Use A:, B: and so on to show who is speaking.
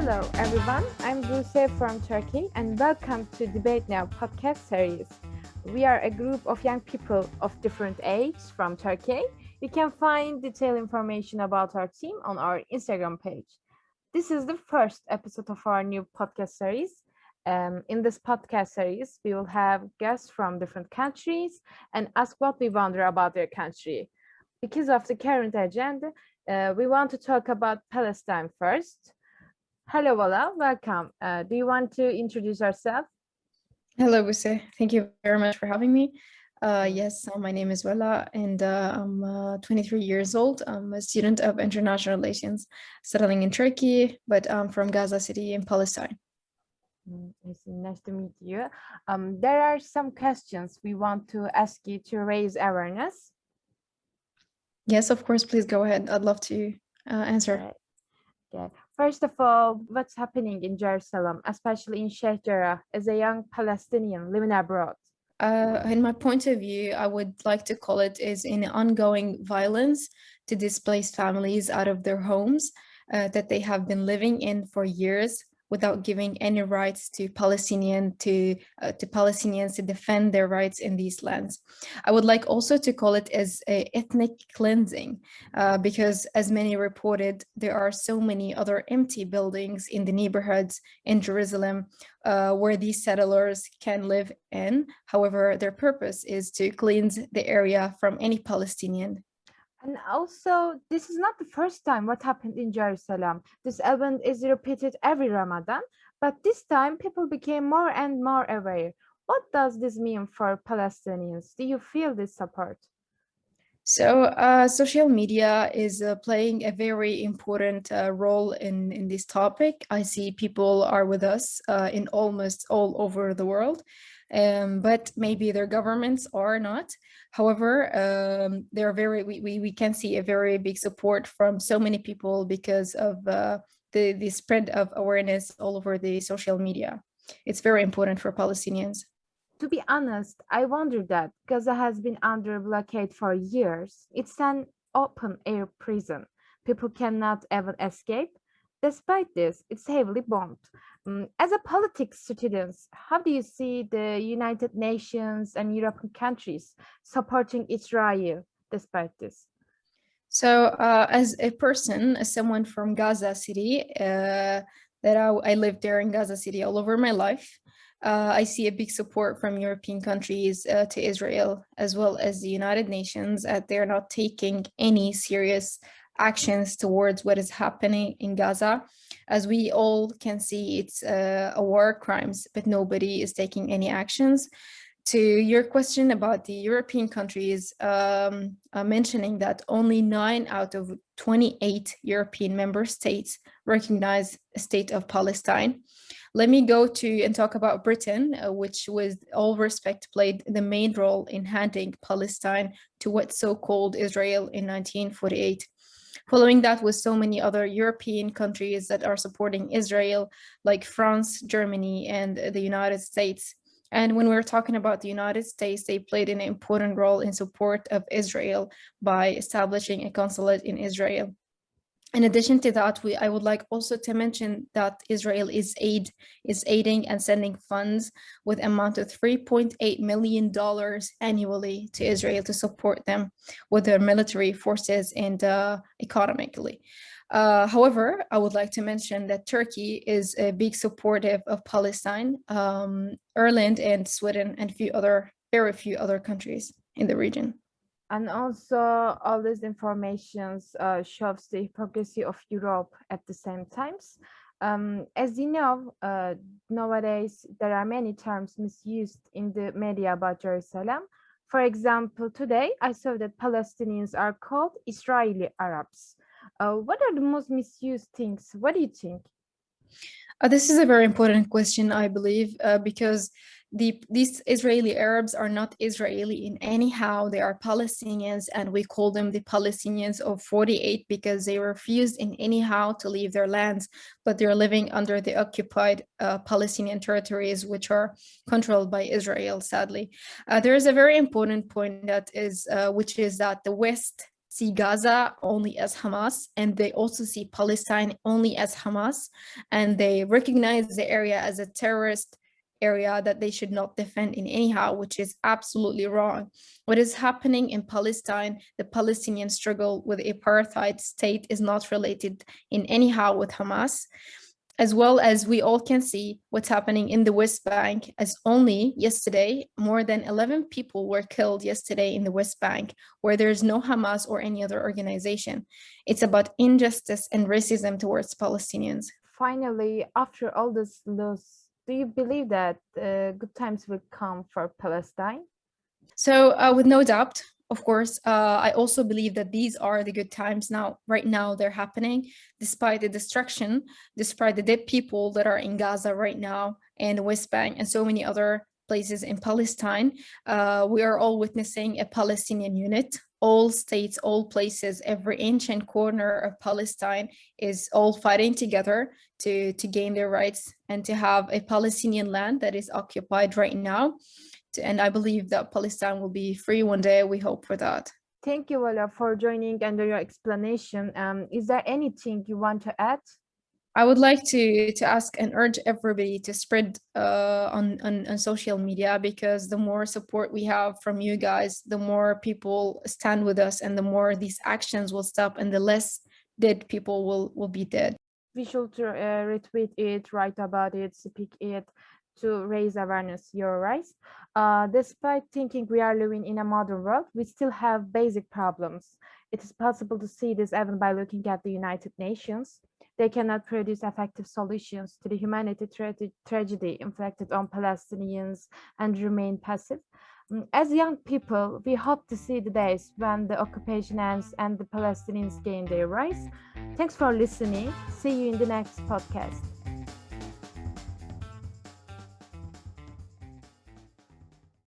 A: Hello, everyone. I'm Buse from Turkey, and welcome to Debate Now podcast series. We are a group of young people of different ages from Turkey. You can find detailed information about our team on our Instagram page. This is the first episode of our new podcast series. In this podcast series, we will have guests from different countries and ask what we wonder about their country. Because of the current agenda, we want to talk about Palestine first. Hello, Vala. Welcome. Do you want to introduce yourself?
B: Hello, Buse. Thank you very much for having me. Yes, my name is Wella, and I'm 23 years old. I'm a student of international relations, settling in Turkey, but I'm from Gaza City in Palestine.
A: Nice to meet you. There are some questions we want to ask you to raise awareness.
B: Yes, of course. Please go ahead. I'd love to answer.
A: Okay. First of all, what's happening in Jerusalem, especially in Sheikh Jarrah, as a young Palestinian living abroad?
B: In my point of view, I would like to call it is an ongoing violence to displaced families out of their homes that they have been living in for years without giving any rights to Palestinians to defend their rights in these lands. I would like also to call it as a ethnic cleansing because, as many reported, there are so many other empty buildings in the neighborhoods in Jerusalem where these settlers can live in. However, their purpose is to cleanse the area from any Palestinian.
A: And also, this is not the first time what happened in Jerusalem. This event is repeated every Ramadan, but this time people became more and more aware. What does this mean for Palestinians? Do you feel this support?
B: So social media is playing a very important role in this topic. I see people are with us in almost all over the world, but maybe their governments are not. However, we can see a very big support from so many people because of the spread of awareness all over the social media. It's very important for Palestinians.
A: To be honest, I wonder that Gaza has been under blockade for years. It's an open air prison. People cannot even escape. Despite this, it's heavily bombed. As a politics student, how do you see the United Nations and European countries supporting Israel despite this?
B: So, as a person, as someone from Gaza City, I lived there in Gaza City all over my life. I see a big support from European countries to Israel, as well as the United Nations, that they're not taking any serious actions towards what is happening in Gaza. As we all can see, it's a war crimes, but nobody is taking any actions. To your question about the European countries, mentioning that only 9 out of 28 European member states recognize a state of Palestine. Let me go to and talk about Britain, which with all respect played the main role in handing Palestine to what's so-called Israel in 1948. Following that with so many other European countries that are supporting Israel, like France, Germany, and the United States. And when we're talking about the United States, they played an important role in support of Israel by establishing a consulate in Israel. In addition to that, I would like also to mention that Israel is aiding and sending funds with amount of $3.8 million annually to Israel to support them with their military forces and economically. However, I would like to mention that Turkey is a big supportive of Palestine, Ireland and Sweden and very few other countries in the region.
A: And also, all this information shows the hypocrisy of Europe at the same times. As you know, nowadays there are many terms misused in the media about Jerusalem. For example, today I saw that Palestinians are called Israeli Arabs. What are the most misused things? What do you think?
B: This is a very important question, I believe, because these Israeli Arabs are not Israeli in anyhow. They are Palestinians, and we call them the Palestinians of 48 because they refused in anyhow to leave their lands, but they're living under the occupied Palestinian territories, which are controlled by Israel, sadly. There is a very important point which is that the West see Gaza only as Hamas, and they also see Palestine only as Hamas, and they recognize the area as a terrorist area that they should not defend in anyhow, which is absolutely wrong. What is happening in Palestine, the Palestinian struggle with apartheid state, is not related in anyhow with Hamas, as well as we all can see what's happening in the West Bank, as only yesterday, more than 11 people were killed yesterday in the West Bank, where there's no Hamas or any other organization. It's about injustice and racism towards Palestinians.
A: Finally, after all this loss, do you believe that good times will come for Palestine?
B: So, with no doubt, of course, I also believe that these are the good times now. Right now, they're happening despite the destruction, despite the dead people that are in Gaza right now and the West Bank and so many other places in Palestine. We are all witnessing a Palestinian unit. All states, all places, every inch and corner of Palestine is all fighting together to gain their rights and to have a Palestinian land that is occupied right now. And I believe that Palestine will be free one day. We hope for that.
A: Thank you, Ola, for joining and your explanation. Is there anything you want to add?
B: I would like to ask and urge everybody to spread on social media, because the more support we have from you guys, the more people stand with us, and the more these actions will stop, and the less dead people will be dead.
A: We should retweet it, write about it, speak it to raise awareness. You're right. Despite thinking we are living in a modern world, we still have basic problems. It is possible to see this even by looking at the United Nations. They cannot produce effective solutions to the humanitarian tragedy inflicted on Palestinians and remain passive. As young people, we hope to see the days when the occupation ends and the Palestinians gain their rights. Thanks for listening. See you in the next podcast.